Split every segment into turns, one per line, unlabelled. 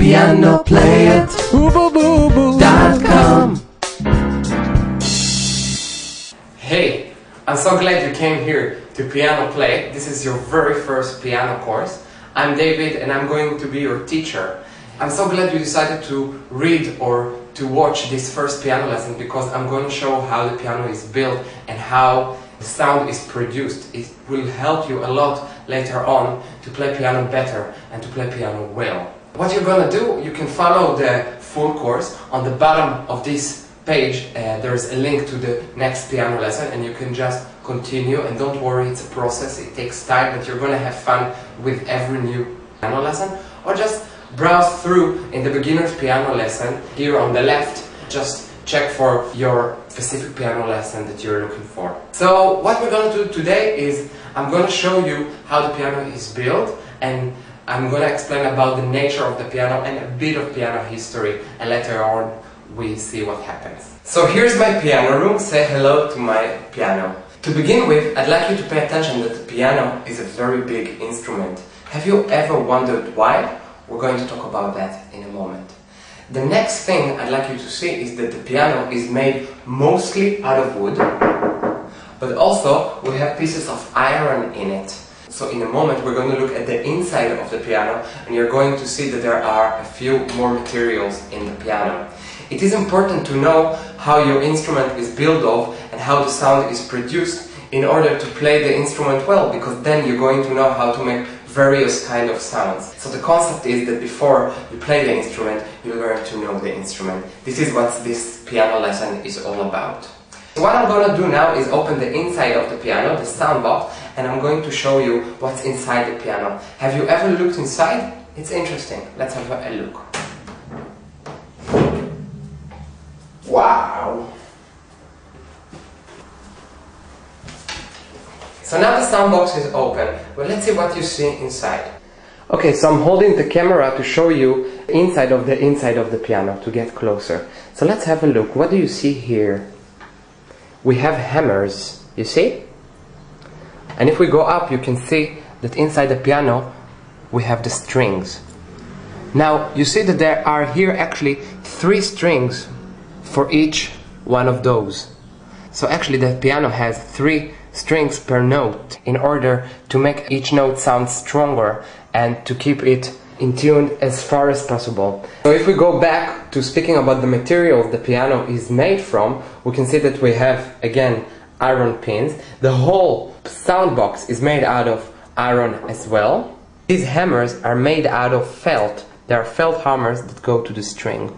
pianoplay@boo.com.
Hey, I'm so glad you came here to Piano Play. This is your very first piano course. I'm David and I'm going to be your teacher. I'm so glad you decided to read or to watch this first piano lesson because I'm going to show how the piano is built and how the sound is produced. It will help you a lot later on to play piano better and to play piano well. What you're going to do, you can follow the full course. On the bottom of this page there's a link to the next piano lesson and you can just continue, and don't worry, it's a process, it takes time, but you're going to have fun with every new piano lesson. Or just browse through in the beginner's piano lesson here on the left, just check for your specific piano lesson that you're looking for. So what we're going to do today is I'm going to show you how the piano is built, and I'm going to explain about the nature of the piano and a bit of piano history, and later on we see what happens. So here's my piano room. Say hello to my piano. To begin with, I'd like you to pay attention that the piano is a very big instrument. Have you ever wondered why? We're going to talk about that in a moment. The next thing I'd like you to see is that the piano is made mostly out of wood, but also we have pieces of iron in it. So in a moment we're going to look at the inside of the piano and you're going to see that there are a few more materials in the piano. It is important to know how your instrument is built of and how the sound is produced in order to play the instrument well, because then you're going to know how to make various kind of sounds. So the concept is that before you play the instrument, you learn to know the instrument. This is what this piano lesson is all about. What I'm going to do now is open the inside of the piano, the sound box, and I'm going to show you what's inside the piano. Have you ever looked inside? It's interesting. Let's have a look. Wow! So now the sound box is open, but let's see what you see inside. Okay, so I'm holding the camera to show you the inside of the piano, to get closer. So let's have a look. What do you see here? We have hammers, you see? And if we go up, you can see that inside the piano we have the strings. Now, you see that there are here actually 3 strings for each one of those. So actually the piano has 3 strings per note in order to make each note sound stronger and to keep it in tune as far as possible. So if we go back to speaking about the materials the piano is made from, we can see that we have again iron pins. The whole sound box is made out of iron as well. These hammers are made out of felt. They are felt hammers that go to the string.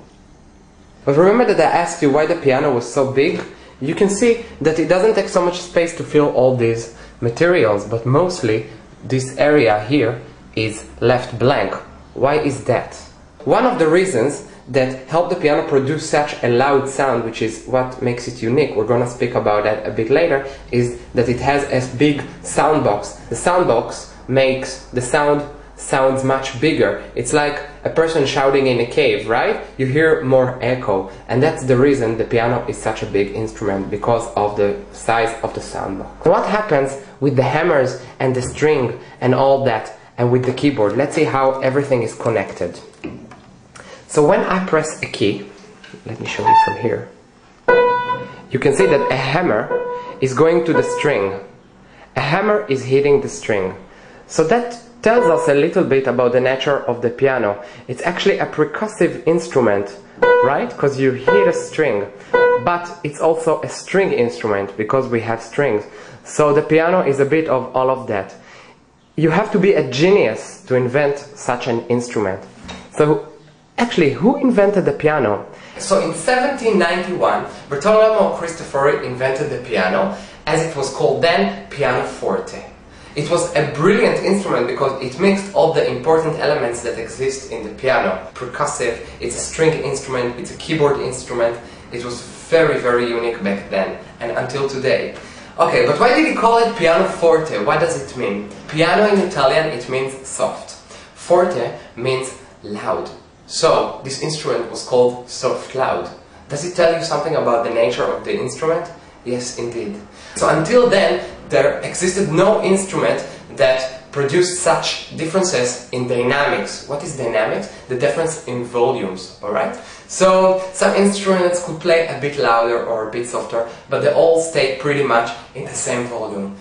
But remember that I asked you why the piano was so big? You can see that it doesn't take so much space to fill all these materials, but mostly this area here is left blank. Why is that? One of the reasons that help the piano produce such a loud sound, which is what makes it unique, we're gonna speak about that a bit later, is that it has a big sound box. The sound box makes the sounds much bigger. It's like a person shouting in a cave, right? You hear more echo, and that's the reason the piano is such a big instrument, because of the size of the sound box. So what happens with the hammers and the string and all that, and with the keyboard? Let's see how everything is connected. So when I press a key, let me show you from here, you can see that a hammer is going to the string. A hammer is hitting the string. So that tells us a little bit about the nature of the piano. It's actually a percussive instrument, right? Because you hit a string, but it's also a string instrument because we have strings. So the piano is a bit of all of that. You have to be a genius to invent such an instrument. So actually, who invented the piano? So in 1791, Bartolomeo Cristofori invented the piano, as it was called then, pianoforte. It was a brilliant instrument because it mixed all the important elements that exist in the piano. Percussive, it's a string instrument, it's a keyboard instrument. It was very, very unique back then and until today. Okay, but why did he call it pianoforte? What does it mean? Piano in Italian, it means soft. Forte means loud. So, this instrument was called soft loud. Does it tell you something about the nature of the instrument? Yes, indeed. So until then, there existed no instrument that produce such differences in dynamics. What is dynamics? The difference in volumes, alright? So some instruments could play a bit louder or a bit softer, but they all stay pretty much in the same volume.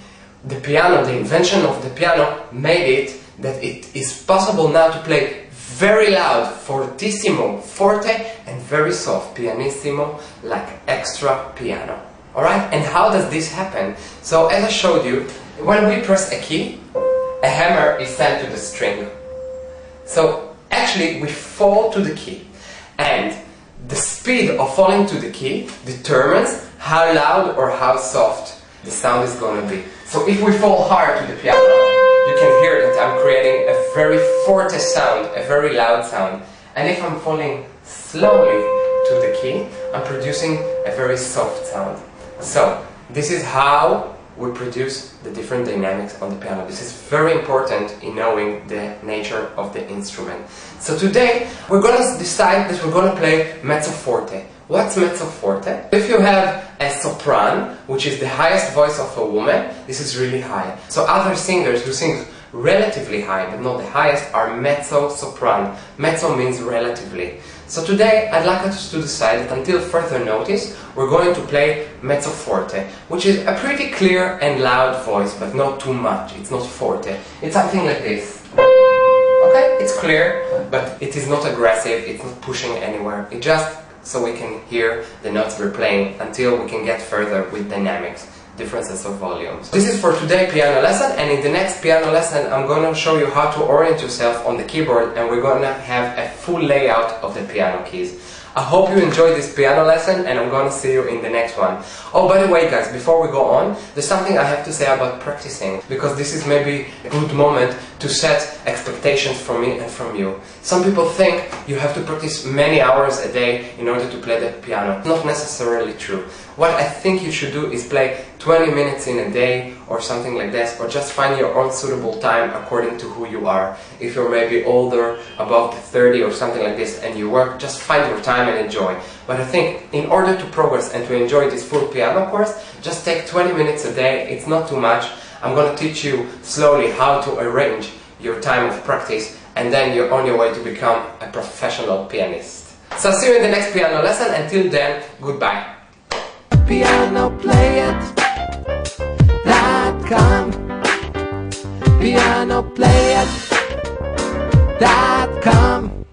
The piano, the invention of the piano made it that it is possible now to play very loud, fortissimo, forte, and very soft, pianissimo, like extra piano. Alright? And how does this happen? So as I showed you, when we press a key, a hammer is sent to the string. So actually we fall to the key, and the speed of falling to the key determines how loud or how soft the sound is going to be. So if we fall hard to the piano, you can hear that I'm creating a very forte sound, a very loud sound. And if I'm falling slowly to the key, I'm producing a very soft sound. So this is how we produce the different dynamics on the piano. This is very important in knowing the nature of the instrument. So today we're going to decide that we're going to play mezzo forte. What's mezzo forte? If you have a sopran, which is the highest voice of a woman, this is really high. So other singers who sing relatively high, but not the highest, are mezzo sopran. Mezzo means relatively. So today I'd like us to decide that until further notice, we're going to play mezzo forte, which is a pretty clear and loud voice, but not too much. It's not forte. It's something like this. Okay, it's clear, but it is not aggressive, it's not pushing anywhere. It just so we can hear the notes we're playing until we can get further with dynamics, differences of volumes. This is for today's piano lesson, and in the next piano lesson I'm going to show you how to orient yourself on the keyboard, and we're going to have a full layout of the piano keys. I hope you enjoyed this piano lesson, and I'm going to see you in the next one. Oh, by the way guys, before we go on, there's something I have to say about practicing, because this is maybe a good moment to set expectations from me and from you. Some people think you have to practice many hours a day in order to play the piano. Not necessarily true. What I think you should do is play 20 minutes in a day or something like this, or just find your own suitable time according to who you are. If you're maybe older, above 30 or something like this, and you work, just find your time and enjoy. But I think in order to progress and to enjoy this full piano course, just take 20 minutes a day. It's not too much. I'm going to teach you slowly how to arrange your time of practice, and then you're on your way to become a professional pianist. So see you in the next piano lesson. Until then, goodbye.
PianoPlayIt.com PianoPlayIt.com